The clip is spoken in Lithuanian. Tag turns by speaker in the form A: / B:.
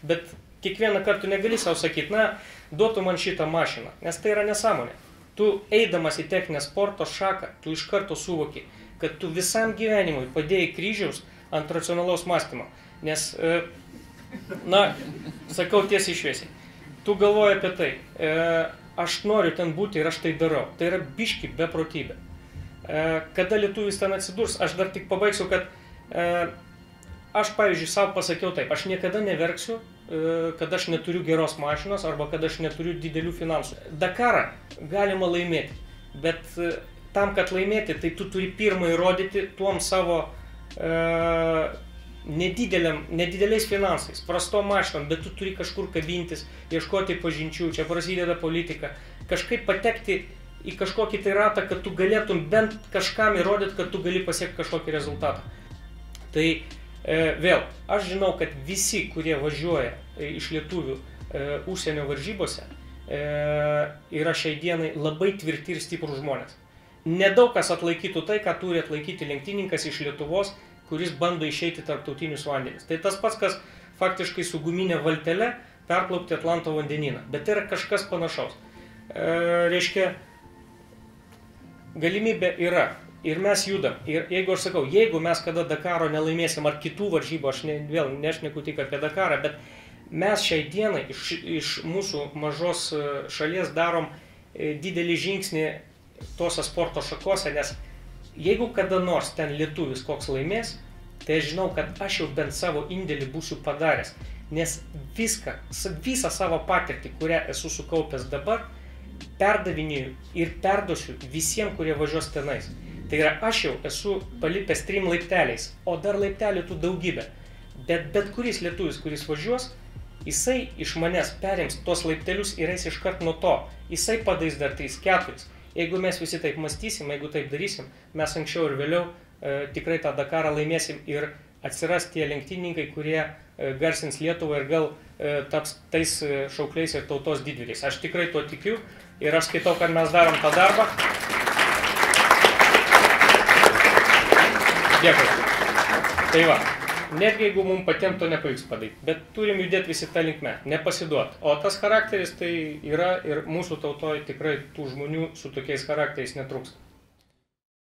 A: Bet kiekvieną kartą negali savo sakyti, na, duotų man šitą mašiną, nes tai yra nesąmonė. Tu eidamas į techninę sporto šaką, tu iš karto suvoki, kad tu visam gyvenimui padėjai kryžiaus ant racionalaus mąstymo. Nes, na, sakau tiesiai šviesiai, tu galvoji apie tai, aš noriu ten būti ir aš tai darau. Tai yra biški beprotybė. Kada lietuvis ten atsidurs, aš dar tik pabaigsiu, kad aš, pavyzdžiui, savo pasakiau taip, aš niekada neverksiu, kad aš neturiu geros mašinos arba kad aš neturiu didelių finansų. Dakarą galima laimėti, bet tam, kad laimėti, tai tu turi pirmą įrodyti tuom savo nedideliais finansais, prastom mašinom, bet tu turi kažkur kabintis, ieškoti pažinčių, čia prasideda politika, kažkaip patekti į kažkokį tai ratą, kad tu galėtum bent kažkam įrodyti, kad tu gali pasiekti kažkokį rezultatą. Tai vėl, aš žinau, kad visi, kurie važiuoja iš lietuvių užsienio varžybose, yra šiai dienai labai tvirti ir stiprūs žmonės. Nedaug kas atlaikytų tai, ką turi atlaikyti lenktynininkas iš Lietuvos, kuris bando išeiti tarptautinius vandenis. Tai tas pats, kas faktiškai su guminė valtele perplaukti Atlanto vandenyną. Bet tai yra kažkas panašaus. Reiškia, galimybė yra. Ir mes judam. Ir jeigu aš sakau, jeigu mes kada Dakaro nelaimėsim ar kitų varžybų, aš vėl nešneku tik apie Dakarą, bet mes šiai dienai iš mūsų mažos šalies darom didelį žingsnį tose sporto šakose, nes jeigu kada nors ten lietuvis koks laimės, tai aš žinau, kad aš jau bent savo indėlį būsiu padaręs, nes visą savo patirtį, kurią esu sukaupęs dabar, perdavinėju ir perduosiu visiems, kurie važiuos tenais. Tai yra, aš jau esu palipęs 3 laipteliais, o dar laiptelių tų daugybę. Bet kuris lietuvis, kuris važiuos, jisai iš manęs perims tos laiptelius ir eis iškart nuo to. Jisai padarys dar 3-4. Jeigu mes visi taip mąstysim, jeigu taip darysim, mes anksčiau ir vėliau tikrai tą Dakarą laimėsim ir atsiras tie lenktynininkai, kurie garsins Lietuvą ir gal taps tais šaukliais ir tautos didvyriais. Aš tikrai tuo tikiu ir aš skaitau, kad mes darom tą darbą. Dėkui. Tai va, netgi jeigu mums patiems to nepavyks padaryti, bet turim judėti visi tą linkme, nepasiduoti. O tas charakteris tai yra ir mūsų tautoje tikrai tų žmonių su tokiais charakteriais netrūks.